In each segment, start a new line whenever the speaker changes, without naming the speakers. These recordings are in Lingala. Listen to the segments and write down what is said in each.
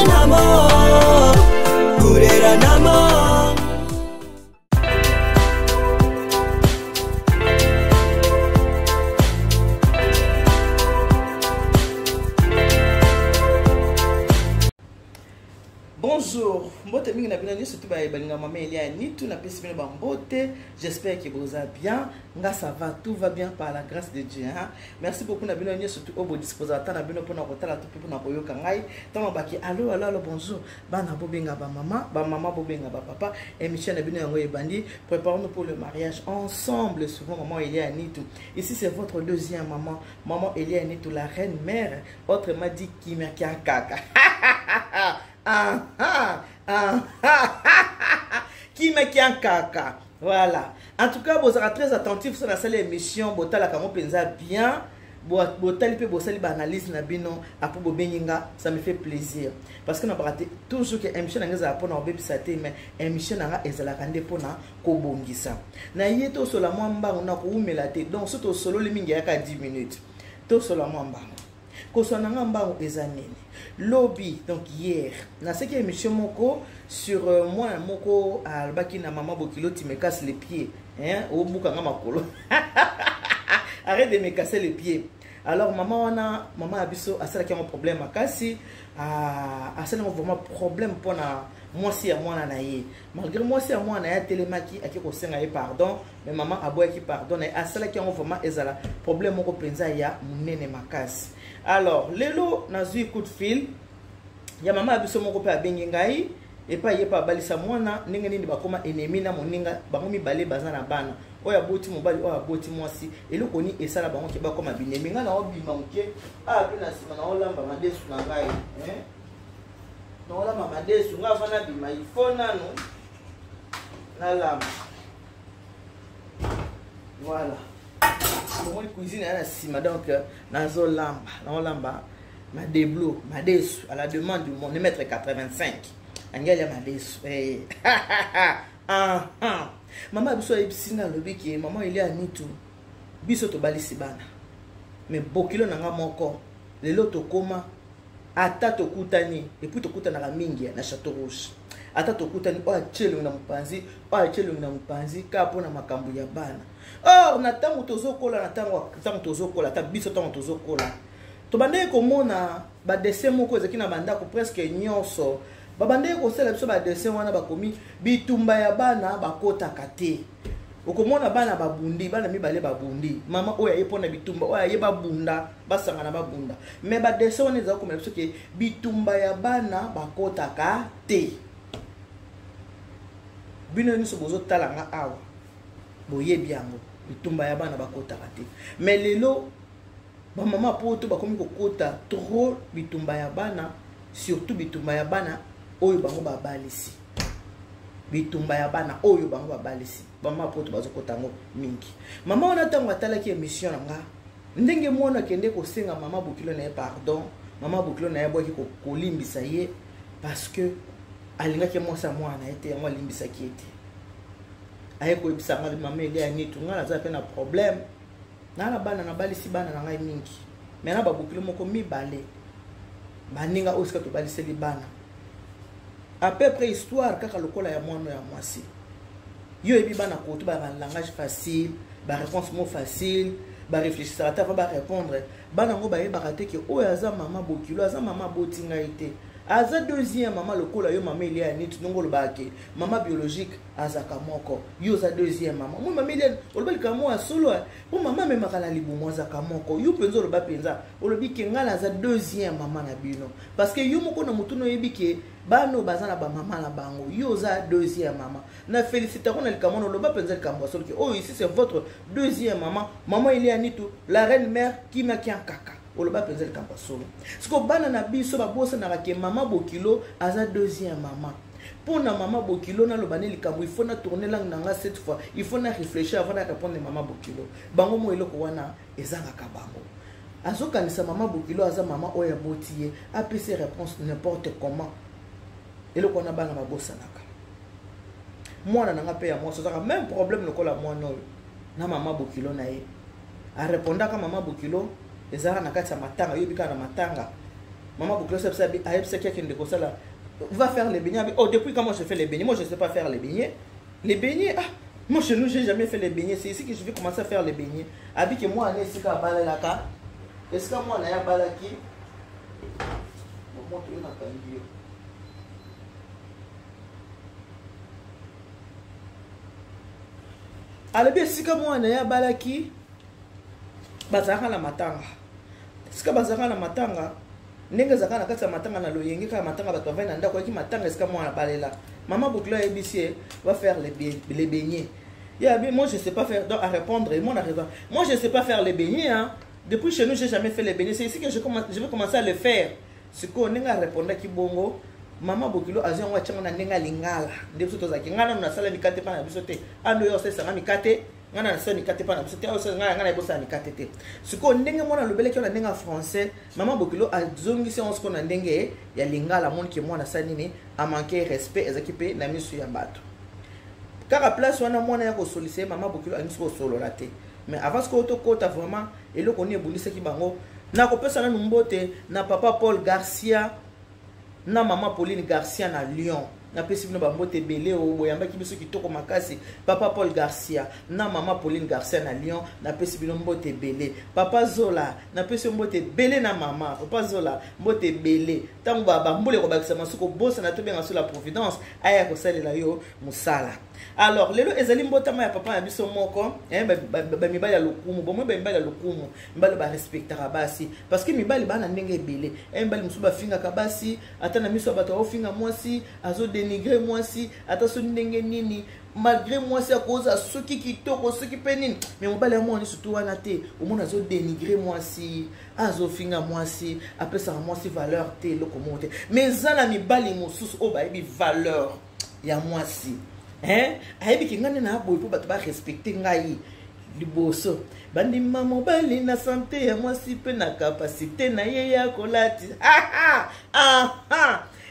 namo, kurera namo.
Bonjour, mbote mingi na bino nyonso tu balinga mama Elia Nitu na pesi bino bambote. J'espère que vous allez bien. Nga ça va, tout va bien par la grâce de Dieu. Hein? Merci beaucoup na bino nyonso tu obo disposateur na bino pona kotala tu pona koyoka ngai. Tama baki allo bonjour. Bana bobenga ba mama bobenga ba papa. Émission na bino yango ebandi. Préparons-nous pour le mariage ensemble souvent maman Elia Nitu. Ici c'est votre deuxième maman Elia Nitu, la reine mère, autrement dit Kimekia Kaka. Qui me qui en caca. Voilà. En tout cas, vous serez très attentifs sur la salle émission. Botala kamo penza bien. Botali pe bosali ba analyse na bino apo bobenyinga, ça me fait plaisir parce que na raté toujours que émission nga pona obebisate mais émission nga ezala kande pona ko bongisa. Na yeto sola mwamba na ko umela te. Donc soto solo le mingi ya ka 10 minutes. To sola mwamba. Ko sona ngamba ezanene. Lobby, donc hier, dans cette émission moko sur moi moko albaki na maman Bokilo tu me casses les pieds, hein, au bukanga makolo. Arrête de me casser les pieds. Alors maman abiso asala ki un problème akasi asala vraiment problème pour na moi si à moi na ye. Malgré moi si à moi na ya telemaki aki ko senga pardon, mais maman aboya ki pardon et asala ki vraiment ezala problème moko penza ya munene makasi. Alors, lelo nazui coup de fil. Ya mama abiso moko pe abengi ngai et pas yepa balisa mwana ndenge nini bakoma ennemi na moninga bango mibale bazana bana. Oya boti mobali oya boti mwasi eloko ni esala bango ke bakoma binemi nga na obima muke pe na sima na olamba madesu na ngai na olamba madesu nga fana bima ifona no na lamba. Voilà. Mon cuisine est là, donc nazo lamba ma déblo ma desu à la demande de mon 1m85 angela ma desu maman biso ebisina lobi ki maman Elia Nitu biso to balisi bana mais Bokilo nanga moko lelo to koma ata to kutani et puis to kutana na mingi na Château Rouge ata to kutani o achelo na mpanzi ka pona makambu ya bana. Or na tango tozokola na tango tozokola ta biso tango tozokola to bande ko mona ba dessin moko ezaki na banda ko presque nyonso ba bande ko sala biso ba dessin wana bakomi bitumba ya bana bakota kate okomona bana babundi bana mibale babundi mama oya yepona bitumba oya yeba bunda basanga na babunda mais ba dessin wana ezako komela biso ke bitumba ya bana bakota kate bino ni so bozo talanga awa boye biango bitumba ya bana bakota kate mais lelo ba mama poto bakomi kokota trop bitumba ya bana, surtout bitumba ya bana oyo bango babalisi bitumba ya bana oyo bango babalisi ba mama poto bazokota ngo mingi. Mama ona tango atalaki émission nga ndenge mwana kende ko senga mama Bokilo na pardon mama Bokilo na boki ko kolimbisa ye parce que alingaki mwasa mwana ete yango limbisa ki ete aye ko ebisa ngali mama Elia Nitu nga naza pe na problème na bana na balisi bana na ngai mingi mais na ba Bokilo moko mibale baninga osika to baliseli bana à peu près histoire kaka lokola ya mwana ya mwasi yo ebi bana ko to ba langage facile ba réponse mo facile ba réfléchir ata ba répondre bana ngo ba yeba te ke o ya za mama Bokilo aza mama botinga ite aza deuxième maman lokola yo mama Elia Nitu nongolo bake mama biologique azaka moko yo za deuxième maman mo mama Elia olobi kamo solo pour maman me makala libumo azaka moko yo penzo loba penza olobi ke ngala za deuxième maman na bino parce que yo moko na mutuno yebi ke bano bazana ba mama na bango yo za deuxième maman na félicitations na likamo loba penza likambo solo ke oh ici c'est votre deuxième maman Elia Nitu, la reine mère qui m'a qui en kaka oloba penza likambo solo siko bana na biso babosa na ke mama Bokilo aza deuxième maman pour na mama Bokilo na lobane likambo il faut na tourner langue nanga cette fois il faut na réfléchir avant de répondre mama Bokilo bango mo eloko wana ezanga ka bango azokanisa mama Bokilo aza mama oya botiye apese réponse n'importe comment eloko na bana babosa naka mwana nanga pe ya moi ça même problème lokola mwana oyo na mama Bokilo na ye a répondaka mama Bokilo ezara na kati ya matanga yo bika na matanga Maman Bouclo, c'est ça qui est ça là. Va faire les beignets. Oh, depuis quand moi je fais les beignets, moi je ne sais pas faire les beignets. Les beignets, ah, moi chez nous, je n'ai jamais fait les beignets. C'est ici que je vais commencer à faire les beignets. Abi que moi, je suis à Balalaka. Est-ce que moi, je suis à Balaki? Bon, tu es dans ta vidéo. Alors, si moi, je suis à Balaki, bazaka la matanga. Sika bazaka la matanga. Nenga zaka na kati ya matanga na loyenge ka matanga bato bavai na ndako yaki matanga esika mwana balela. Maman Bouclo a ABC va faire les beignets. Moi je sais pas faire, donc à répondre, et moi je sais pas faire les beignets hein. Depuis chez nous j'ai jamais fait les beignets. C'est ici que je vais commencer à le faire. Ce qu'on nenga répondre ki bongo. Maman Bouclo a zionga changa na nenga lingala. Ndeso tozaki ngana na sala mikate pa na biso te. Ando yo se sanga mikate. Ngana na mikate pa na biso te. Ngana bosa mikate te. Ce qu'on nenga mona lobele ki na nenga français. Maman Bouclo a zongisi on ce qu'on a ndenge ya lingala mon ki mona sanini a manqué respect ezakipe na misu ya bato. Car à place wana mona ya ko solliciter Maman Bouclo a nso solo la te. Mais avant ce que to kota vraiment et le connait boulisa ki bango na ko pesa na numbote na papa Paul Garcia na maman Pauline Garcia na Lyon. Na pesi bino bambote belé o boyamba ki biso kitoko makasi papa Paul Garcia na maman Pauline Garcia na Lyon na pesi bino mbote belé papa Zola na pesi mbote belé na maman papa Zola mbote belé tango baba mbole ko bakisa masuko bossa na to benga sur la providence aya ko salela yo musala. Alors lelo ezali mbotama ya papa ya biso moko ba mibali ya lokumu bomwe ba mibali ya lokumu mbali ba respectera basi parce que mibali bana ndenge belé mbali musuba finga kabasi ata na miso bato ofinga mwasi azo dénigrer mwasi ata so ndenge nini malgré mwasi akoza soki kitoko soki penini mais mobali ya mwani surtout wana te omona azo dénigrer mwasi azo finga mwasi apesa mwasi valeur te lokomote mais zana mibali mosusu o ba ebi valeur ya mwasi ayebi ki ngane na boy po bato ba respecter ngai liboso bandima mobali na santé ya mwasi pe na capacité na ye ya kolati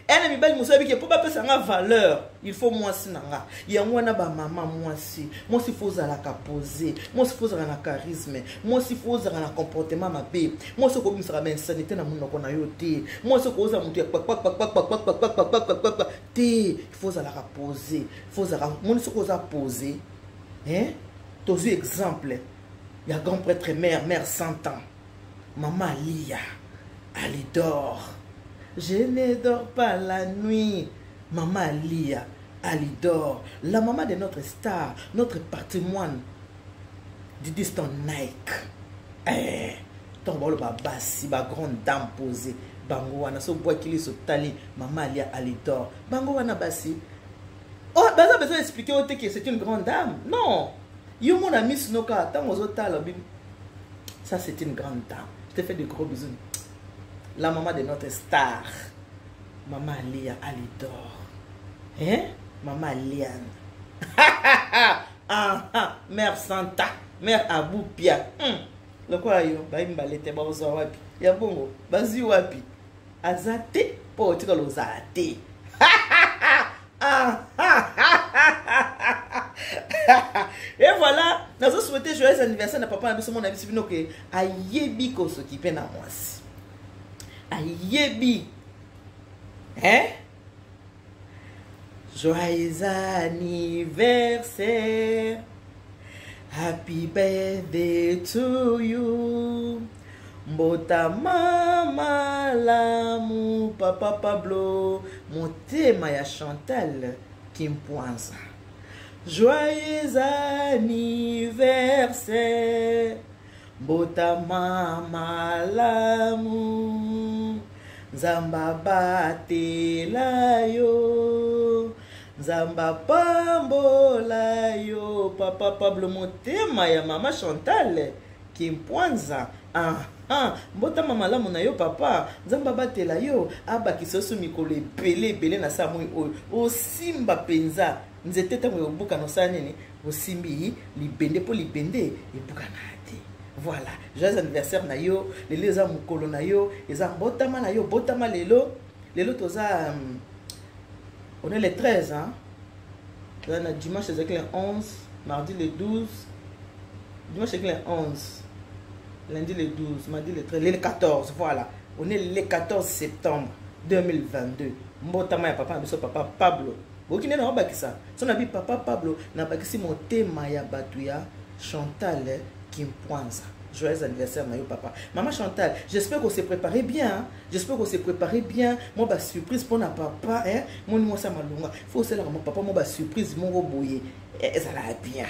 ene mibali musabi ke po ba pesa nga valeur il faut mwasi nanga ya mwana ba mama mwasi faut za la poser faut za na charisme faut za na comportement mabe ko bimisa ba insanité na munoko na yo te ko za mutu ya te il faut za la poser faut za ko za poser tozu exemple ya grand prêtre mère 100 ans maman Lia Alidor. Je ne dors pas la nuit. Maman Lia, Alidor, la maman de notre star, notre patrimoine. Didi ton Nike. Ton bolo ba basi, ba grande dame posée. Bango wana so bois qu'il so tali. Maman Lia, Alidor. Bango wana basi. Oh, bah ça besoin d'expliquer au que c'est une grande dame. Non. Yo mon ami Snoka, tant aux autres ça c'est une grande dame. Je te fais de gros bisous. La maman de notre star, Maman Lia Alidor. Maman Liane. Mère Santa, Mère Aboupia. Le quoi yo, ba imbalete ba ozo wapi. Ya bongo, bazi wapi. Azate po tika lo zate. Et voilà, nous avons souhaité joyeux anniversaire à papa et mon ami Sibino que ayebi ko s'occuper na mwasi. Ayebi. Joyeux anniversaire. Happy birthday to you. Mbota mama lamu papa Pablo. Motema ya Chantal Kimpoanza. Joyeux anniversaire. Mbota mama lamu. Nzamba batela yo. Nzamba pambola yo. Papa Pablo motema ya mama Chantal Kimpoanza. Mbota mama lamu na yo papa. Nzamba batela yo. Aba kisosu mikolo ebele na sa moi oyo. Osimba penza. Nzete tango yobuka no sa nini. Osimbi libende po libende ebuka na te. Voilà, joyeux anniversaire na yo, lelo eza mukolo na yo, eza botama na yo, botama lelo, lelo toza on est le 13 hein. Là dimanche c'est le 11, mardi le 12, dimanche c'est le 11, lundi le 12, mardi le 13, le 14, voilà. on est le 14 septembre 2022. Mbotama ya papa biso papa Pablo. Bokine na obakisa. So na bi papa Pablo na bakisi motema ya batu ya Chantal Kimpwanza. Joyeux anniversaire Mayo papa. Maman Chantal, j'espère qu'on s'est préparé bien. Hein? J'espère qu'on s'est préparé bien. Moi ba surprise pour na papa hein. Mon ça malunga. Faut c'est là mon papa moi ba surprise mon boye. Ça va bien.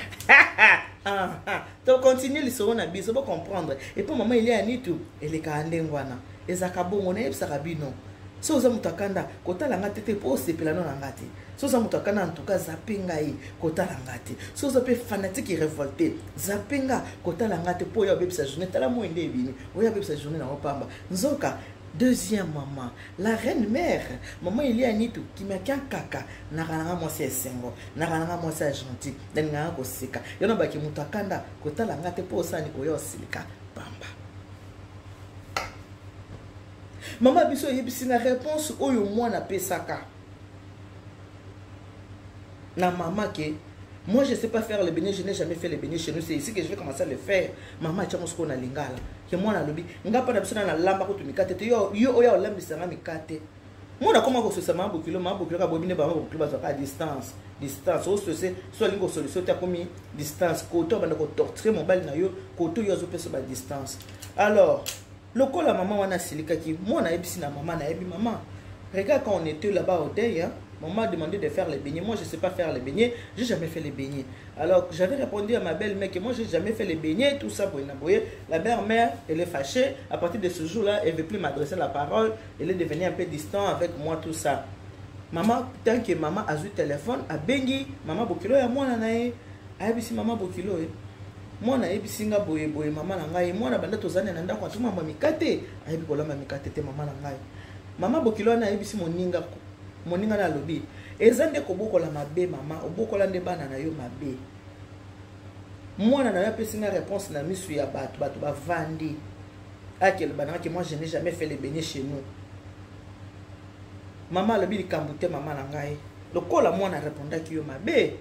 Donc continue les soins na biso pour comprendre. Et pour maman il y a nitu elle est kandengwana. Ezakabo ngone ebsarabino. So za mutakanda kota la ngate te po sepelano na ngate. So za mutakanda en tout cas zapenga yi kota la ngate. So za pe fanatique et révolté. Zapenga kota la ngate po ya bebisa journée tala mo ende bini. Oya bebisa journée na opamba. Nzoka deuxième maman, la reine mère. Maman il y a nitu qui m'a qu'un caca. Naranga mo se sengo. Naranga mo se gentil. Nanga ko seka. Yona ba ki mutakanda kota la ngate po sani ko yo silika pamba. Maman biso yebisi na réponse oyo mwana pesaka. Na maman que moi je sais pas faire le béni, je n'ai jamais fait le béni chez nous, c'est ici que je vais commencer à le faire. Maman tchamo sko na lingala. Que moi na lobi, nga pa na biso na lamba ko to mikate te yo oya olambi sanga mikate. Moi na koma ko so sama bokilo ka bobine ba bokilo ba à distance. Distance o so c'est soit lingo solution ta komi distance ko to banda ko torturer mon bal na yo ko to yo zo peso ba distance. Alors le col à maman wana silika ki moi na ebisi na maman na ebi maman. Regarde quand on était là-bas au deuil, hein, maman m'a demandé de faire les beignets. Moi je sais pas faire les beignets, j'ai jamais fait les beignets. Alors j'avais répondu à ma belle-mère que moi j'ai jamais fait les beignets, tout ça pour inaboyer. La belle-mère elle est fâchée. À partir de ce jour-là, elle veut plus m'adresser la parole. Elle est devenue un peu distante avec moi tout ça. Maman tant que maman a eu téléphone, a bengi maman bokilo ya moi na e, a ebisi maman bokilo e. Moi na ebisinga boye boye maman na ngai moi na banda tozane na ndako atuma mama mikate ayebi kolamba mikate te maman na ngai maman bokilo na ebisi moninga na lobi ezande ko bokola mabe maman obokola nde bana na yo mabe moi na ya pesinga réponse na misu ya batu ba vandi akel bana que moi je n'ai jamais fait les beignets chez nous maman lobi likambute maman na ngai lokola moi na répondaki yo mabe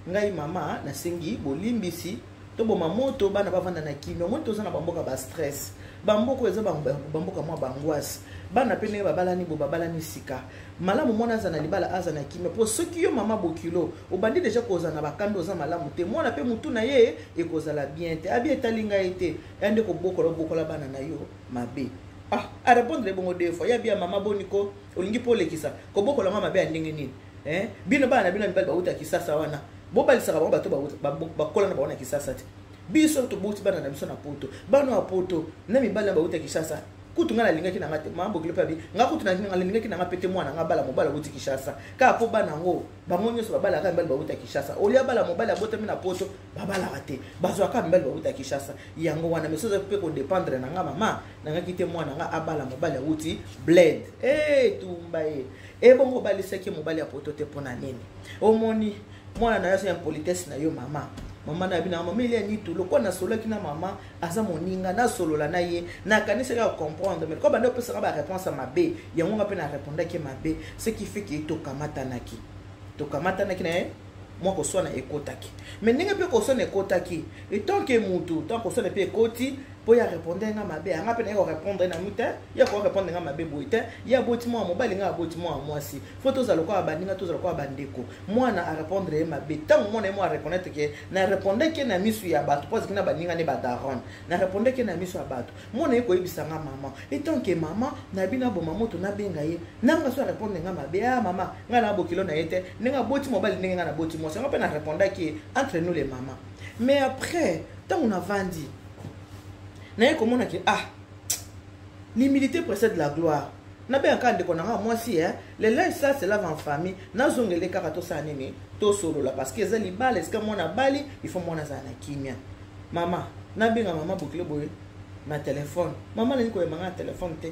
ngai maman na sengi bolimbisi to boma moto bana bavanda na kimio moto za na bamboka ba stress bamboko eza bamboka mwa bangwasi bana pene babalani bo babalani sika malamu mwana za na libala aza na kimio po soki yo mama bokilo obandi déjà koza na bakando za malamu te mwana pe mutu na ye ekozala bien te abi etalinga ete ende ko bokola bana na yo mabe a répondre bongo deux fois ya bien mama boniko olingi po lekisa ko bokola mama be ndenge nini bino bana bino mibali bauta kisasa wana bobali saka ba bato ba kola na ba wana kisasa te biso to boti bana na biso na poto bana wa poto na mibali ba uta kisasa kutu ngala lingaki na ngate mambo kilepa bi ngakutu na ngala lingaki na ngapete mwana ngabala mobala uti kisasa ka po bana ngo bangonyo so babala ka mibali ba uta kisasa olia bala mobali abota mina poto babala kate bazwa ka mibali ba uta kisasa yango wana mesoza pe ko dépendre na nga mama na ngakite mwana nga abala mobali uti bled tumba bongo bali seki mobali ya poto te pona nini omoni mwana na yaso ya politesse na yo mama mama na bina mama ile ni tout lokwa na solo kina mama aza moninga na solo la na ye na kanisa ka comprendre mais ko bande opesa ba réponse à mabe yango nga pe na répondre ke mabe ce qui fait que to kamata naki na moi ko so na ekotaki mais ninga pe ko so na ekotaki et tant que mutu tant ko so na pe ekoti po ya répondre nga mabe anga pe na ko répondre na muta ya ko répondre nga mabe boite ya boti mo mobali nga boti mo mwasi photo za lokwa bandinga to za lokwa bandeko mwana a répondre mabe tant mwana mo a reconnaître que na répondre ke na misu ya bato parce que na bandinga ne badaron na répondre ke na misu ya bato mwana ko yebisanga mama et tant que mama na bina bo mamoto na benga ye nanga so répondre nga mabe mama nga na bokilo na yete nga boti mobali nga na boti mo ça nga pe na répondre que entre nous les mamans mais après tant on a vendu na ye komona ki l'humilité précède la gloire na be akande konanga moi si le linge ça c'est lave en famille na zongele kaka to sa nini to solo la parce que ça libala est-ce que mona bali il faut mona za na kimia mama na benga mama bokile boye na téléphone mama nani ko yemanga téléphone te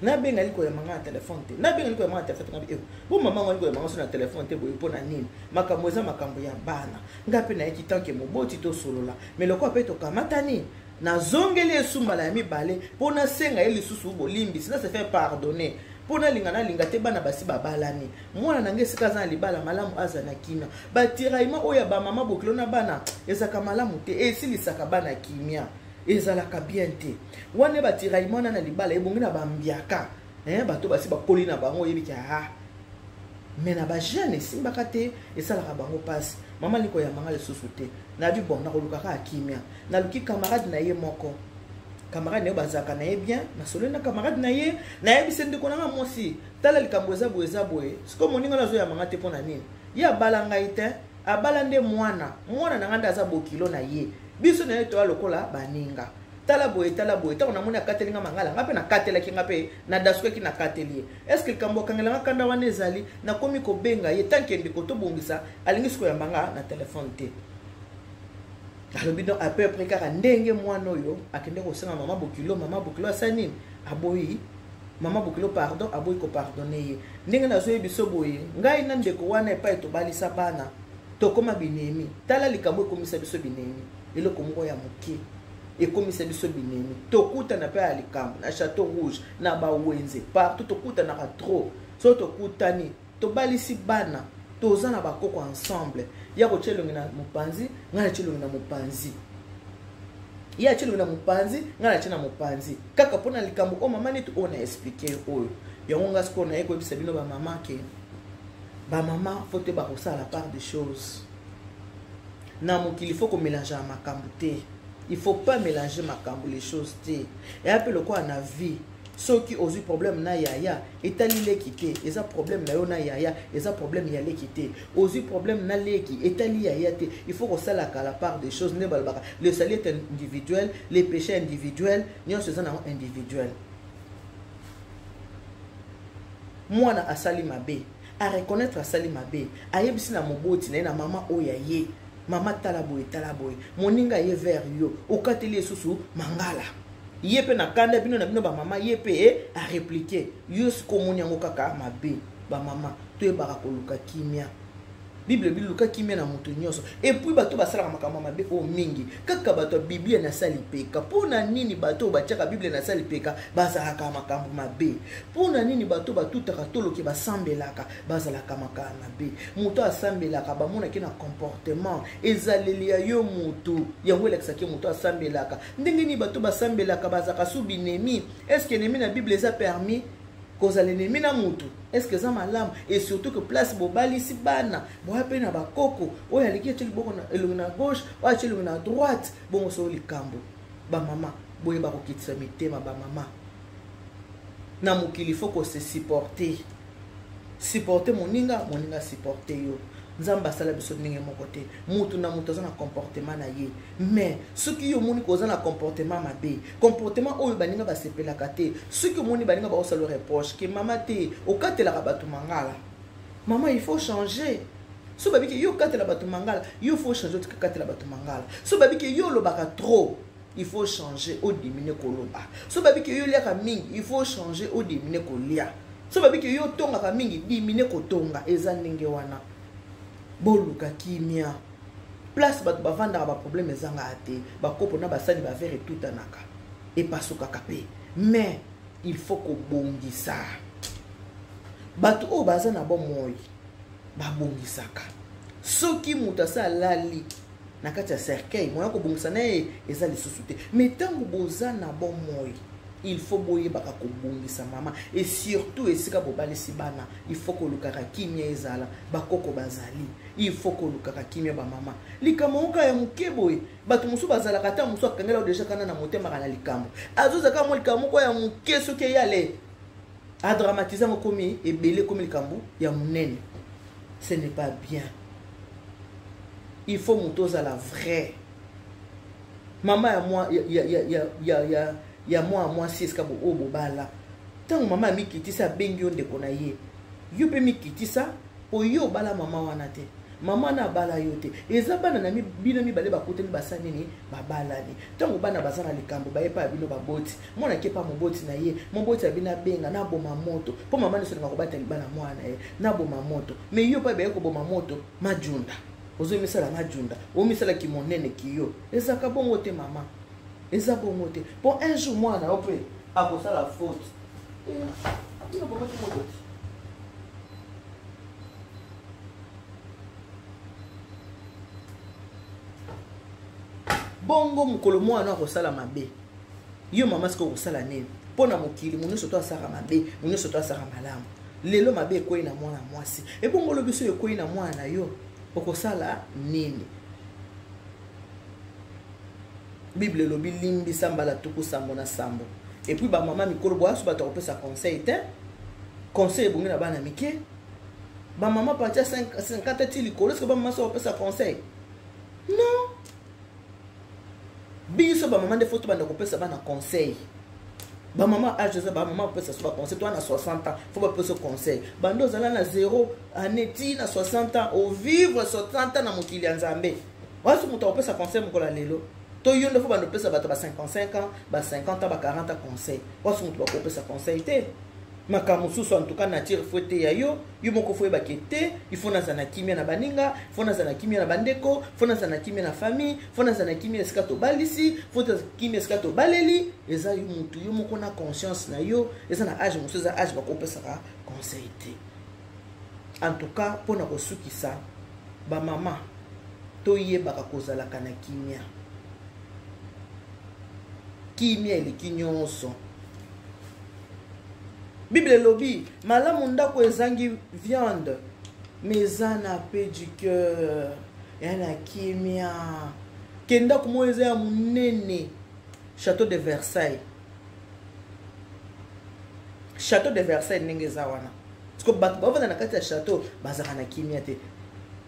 na benga liko yemanga téléphone te na benga liko yemanga téléphone ngabi bo mama ngoni ko yemanga sur na téléphone te boye pona nini makambo eza makambo ya bana ngapi na yeki tanke moboti to solo la mais le quoi peut to kamatani na zongeli esumbala ya mibale pona senga eli susu bolimbi sina se fait pardonner pona lingana lingate bana basi babalani mwana nange sika za libala malamu aza na kimia batiraima oya ba mama bokilo na bana ezaka malamu te esilisaka bana kimia ezalaka bien te wana batiraillement na libala ebongi na bambiaka bato basi bakoli na bango oyebiki mais na bajeune esimbaka te esalaka bango mpasi mama liko ya manga lisusu te nabi bon nakolukaka akimia naluki camarade na ye moko camarade na ye bazalaka na ye bien nasololi na camarade na ye nayebisi ndeko nanga mwasi tala likambo eza boye siko moninga nazoya manga te mpo na nini ye abala ngai te abala nde mwana na nga nde aza bokilo na ye biso na ye toya lokola baninga tala boye ntango namoni akateli nga mangala nga mpe nakatelaki nga mpe nadasukaki nakateli ye estce likambo akangelanga kanda wana ezali nakomi kobenga ye tanke ndeko tobongisa alingi siko yamba nga na telefone te alobi donc à peu près kaka ndenge mwana oyo akende kosenga mama bokilo asa nini aboyi mama bokilo pardon aboyi kopardonne ye ndenge nazoyebi biso boye ngai na ndeko wana epai tobalisa bana tokoma binemi tala likambo ekomisa biso binemi eloko moko ya moke ekomisa biso binemi tokutana mpe ya likambo na Château Rouge na bawenze partout tokutanaka trop so tokutani tobalisi bana toza na bakoko ensemble ya kochelongi na mopanzi nga na chelongi na mopanzi ya chelongi na mopanzi nga na chena mopanzi kaka mpona likambo o mama neti oyo na expliquer oyo yango nga sikoyo na ye koyebisa bino bamama ke bamama faut te bakosala la part des choses na mokili faut komélanger ya makambo te il faut pas mélanger makambo les choses te et ape lokola na vie soki ozwi problème na yaya etali leki te eza problème na yo na yaya eza problème ya leki te ozwi problème na leki etali yaya te il faut kosalaka la part des choses nde balobaka le salut est individuel les péchés individuels nyonso eza nango individuel mwana asali mabe a reconnaître asali mabe ayebisi na moboti na ye na mama oyo ye mama tala boye moninga ye vers yo okateli esusu mangala ye pe na kanda bino na bino bamama ye pe a répliquer yo sikomoni yango kaka mabe bamama toyebaka koluka kimia Bible biluka kimia na moto nyonso et puis bato basalaka makambo mabe o mingi kaka bato Bible na sali peka pona nini bato batiaka Bible na sali peka bazalaka makambo mabe pona nini bato batutaka toloki basambelaka bazalaka makambo mabe moto asambelaka bamona ki na comportement ezaleli ya yo moto yango elekisaki moto asambelaka ndenge ni bato basambelaka bazaka subinemi est-ce que nemi na Bible eza permis kozala ennemi na mutu est-ce que ça malamu et surtout que place bobalisi bana boape na bakoko oyo aliki eteli boko na elongi na gauche oyo eteli na droite bongo so likambo ba mama boye bakokitisa mitema ba mama na mokili faut ko se supporter moninga supporter yo nzamba sala biso ndenge moko te mutu na mutu azana comportement na ye mais soki yo moni ko azana comportement mabe comportement oyo baninga basepelaka te soki moni baninga ba osalo reproche ke mama te okatela ka batu mangala mama il faut changer so babiki yo katela batu mangala yo faut changer to katela batu mangala so babiki yo lobaka trop il faut changer au diminuer koloba so babiki yo liaka mingi il faut changer au diminuer kolia so babiki yo tonga ka mingi diminuer kotonga eza ndenge wana boluka kimia place bato bavandaka ba problème ezanga ate bakopo na basani ba verre tutanaka epasuka kape mais il faut ko bongisa bato o baza na bomoi babongisaka soki muta sa lali na kati ya cercueil moya ko bongisa na eza lisusu te mais tango boza na bomoi il faut boyebaka kobongisa mama et surtout esika bobalisi bana il faut kolukaka kimia ezala bakoko bazali il faut kolukaka kimia ba mama likambo moka ya moke boye bato mosusu bazalaka ta mosusu akangela deja kana na motema kana likambo azozaka mo likambo moko ya moke soki eyale adramatiser ngo komi ebele komi likambo ya monene ce n'est pas bien il faut motoza la vraie mama ya moi ya moi si eska bo o bobala tango mama mikitisa bengi yo ndeko na ye yo pe mikitisa po yo bala mama wana te mama na bala yo te eza bana na bino mibale bakuteni basani ni babalani tango bana bazana likambo bayepa bino baboti mona kepa moboti na ye moboti abina benga na boma moto po mama ne solinga kobata libala mwana ye na boma moto me yo pa baye ko boma moto majunda ozo misala majunda o misala kimonene kiyo eza ka bongo te mama eza bongo te pour un jour mwana opé akosala faute ino bongo te moboti bongo mokolo mwana akosala mabe yo mama siko okosala nini mpona mokili mo nyonso to asala mabe mo nyonso to asala malamu lelo mabe ekwei na mwana mwasi ebongo olobi so ekwei na mwana na yo okosala nini Bible elobi limbisa mbala tuku sambo na sambo et puis ba mama mikolo boaso bato kopesa conseil te conseil ebongi na bana mike ba mama patia 50 ti likolo est-ce que ba mama so kopesa conseil non biso ba mama de photo banda kopesa bana conseil ba mama âge ça ba mama kopesa so ba conseil toi na 60 ans faut ba pesa conseil bando zala na 0 aneti na 60 ans au vivre 60 ans na mokili ya Nzambe waso muto kopesa conseil mukola lelo to yo ndefo bando pesa bato ba 55 ans ba 50 ans ba 40 ans conseil waso muto ba kopesa conseil te makamususu en tout cas nature fouette ya yo moko foué bakete il faut na zana kimia na baninga faut na zana kimia na bandeko faut na zana kimia na famille faut na zana kimia skato balisi faut na kimia skato baleli eza yo mutu yo moko na conscience na yo eza na âge mususu za âge bakopesa ka conseil te en tout cas pona kosukisa ba mama to yebaka kozala kana kimia eleki nyonso Bible lobby, malamu ndako ezangi viande, mais na paix du cœur, yana kimia. Kenda kumo eza ya munene, château de Versailles. Château de Versailles ndenge eza wana. Parce que bato bavanda na kati ya château, bazaka na kimia te.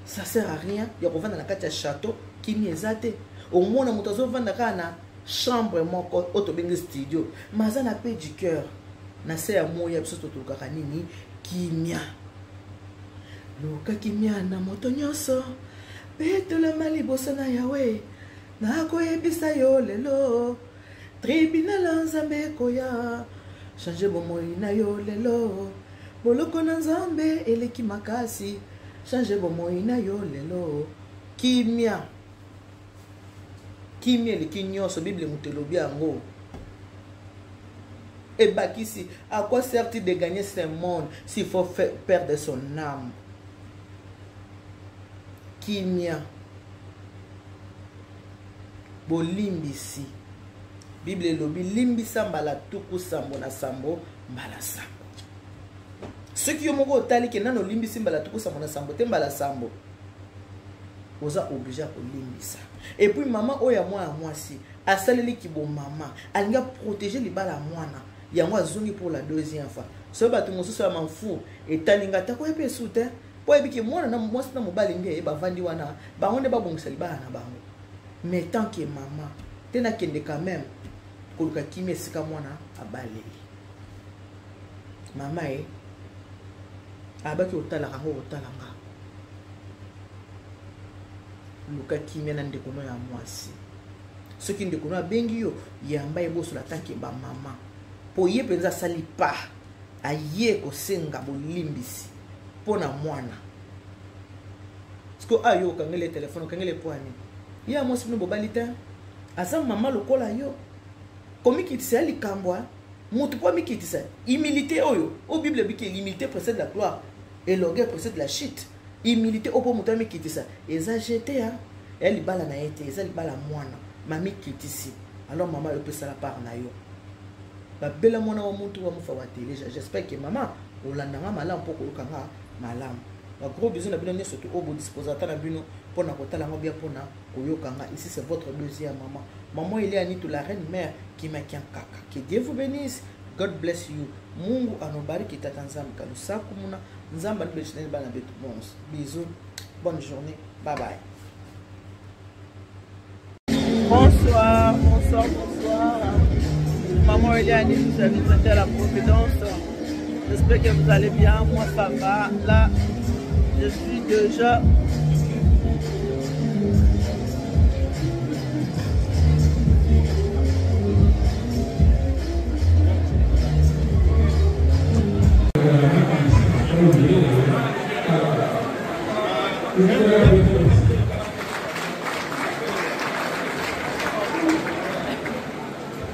Ça sert à rien, ya kovanda na kati ya château, kimia eza te. Au moins na mutazo vanda kana chambre moko auto bengi studio, maza na paix du cœur. Na se ya moya biso totolukaka nini kimia luka kimia na moto nyonso betolama liboso na yawe nakoyebisa yo lelo tribunal Nzambe koya change bomoi na yo lelo boloko na Nzambe eleki makasi change bomoi na yo lelo kimia eleki nyonso Bible mutelobi yango. Et Bakissi, à quoi sert-il de gagner ce monde s'il faut perdre son âme? Kimia. Bolimbisi. Bible lobi limbisa mbala tuku sambo na sambo mbala sambo. Ceux qui ont mon otali qui n'ont limbisi mbala tuku sambo na sambo te mbala sambo. Oza obligé à limbisa. Et puis maman oya moi si asaleli ki bo maman alinga protéger les bala mwana. Yango azongi pour la deuxième fois. So bato mosusu ya manfu etalinga ta ko epe sute po ebiki mwana na mwasi na mobali nge ba vandi wana ba onde ba bongisa libala na bango. Mais tant que maman tena kende quand même koluka kimi esika mwana abaleli. Mama abaki otala kango otalanga. Luka kimi na ndeko no ya mwasi. Soki ndeko no abengi yo yamba eboso la tanke ba mama. Po ye penza sali pa aye kosenga bolimbisi pona mwana sko ayo kangele téléphone kangele poani ya mosi no bobalita asa mama lokola yo komikitisa likambwa mutu po mikitisa humilité oyo au Bible biki l'humilité précède la gloire et l'orgueil précède la chute humilité opo mutu mikitisa eza jeté hein elle bala na été eza libala mwana mami kitisi alors mama yo pesa la part na yo bela mwana wa muntu wa mufa wa télé j'espère que maman olandanga malamu poko lokanga malamu ba gros besoin na bino surtout au bon disposateur na bino pona kotala ngo bien pona koyokanga ici c'est votre deuxième maman maman il est Anitou la reine mère qui m'a kaka que Dieu vous bénisse God bless you Mungu anobariki tata Nzambe kalusaku muna Nzamba nibeshine bana betu bons bisous bonne journée bye bye. Bonsoir. Maman Eliane, vous avez été à la Providence. J'espère que vous allez bien. Moi, ça va. Là, je suis déjà.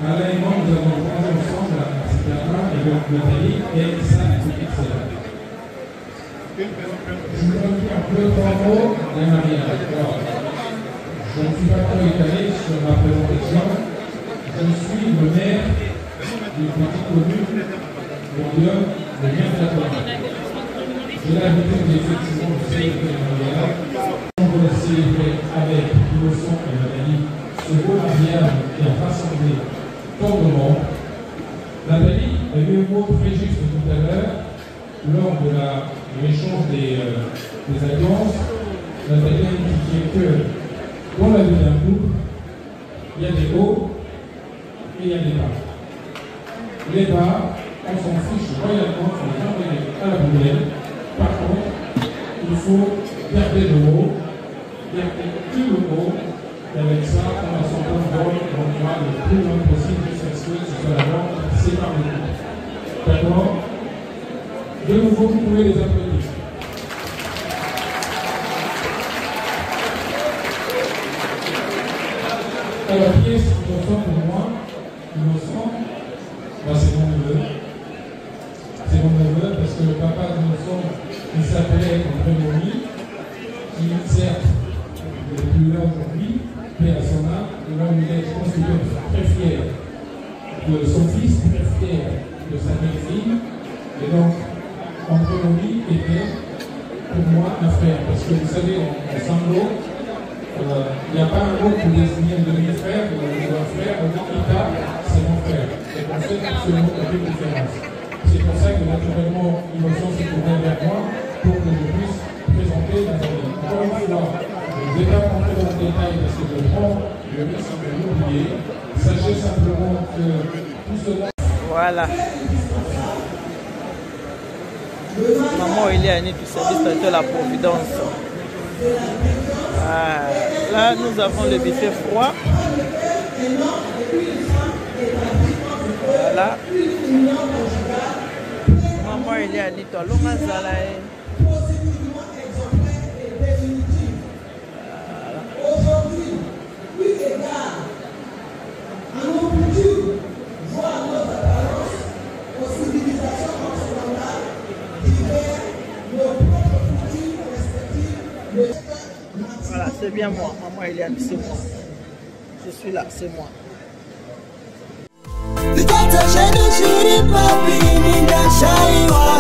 Nous avons commencé ensemble, etc. Et donc le pays et ça, c'est excellent. Je vous donne un peu de mots de Maria. Je ne suis pas trop étalé sur ma présentation. Je suis le maire d'une petite commune mondiale de Bien-Platone. J'ai l'habitude effectivement de célébrer le mariage. On veut le célébrer avec Innocent et Nathalie, ce beau mariage qui a rassemblé tant de monde. Nathalie a eu un mot très juste tout à l'heure lors de l'échange des alliances. Nathalie a indiqué que dans la vie d'un couple, il y a des hauts et il y a des bas. Les bas, on s'en fiche royalement, il faut les envoyer à la poubelle. Par contre, il faut garder le haut, garder tout le haut, et avec ça, on a son bon vol, on va le plus loin possible jusqu'à ce que ce soit la mort qui sépare le couple. D'accord? De nouveau, vous pouvez les applaudir. Alors, qui est innocent pour moi? Innocent, c'est mon neveu. C'est mon neveu parce que le papa d'Innocent, il s'appelait André Moni, qui certes n'est plus là aujourd'hui, mais à son âme, et là où il est, je pense qu'il est très fier de son fils, très fier de sa belle-fille. Et donc, André Moni était pour moi un frère, parce que vous savez, en Sanglo, il n'y a pas un mot pour désigner un demi-frère ou un frère, on dit Ita, c'est mon frère. Et on fait absolument aucune différence. C'est pour ça que naturellement, Innocent s'est tourné vers moi pour que je puisse présenter Nathalie. Encore une fois, je ne vais pas rentrer dans le détail parce que je prends le risque de l'oublier. Sachez simplement que tout cela.
Voilà. Maman Eliane du service de la Providence. Ah, là, nous avons le buffet froid. Voilà. Maman Eliane, toi, l'homme voilà, c'est bien moi, maman Eliane, c'est moi. Je suis là, c'est moi.
Vitata shenu shiri papi ninda shaiwa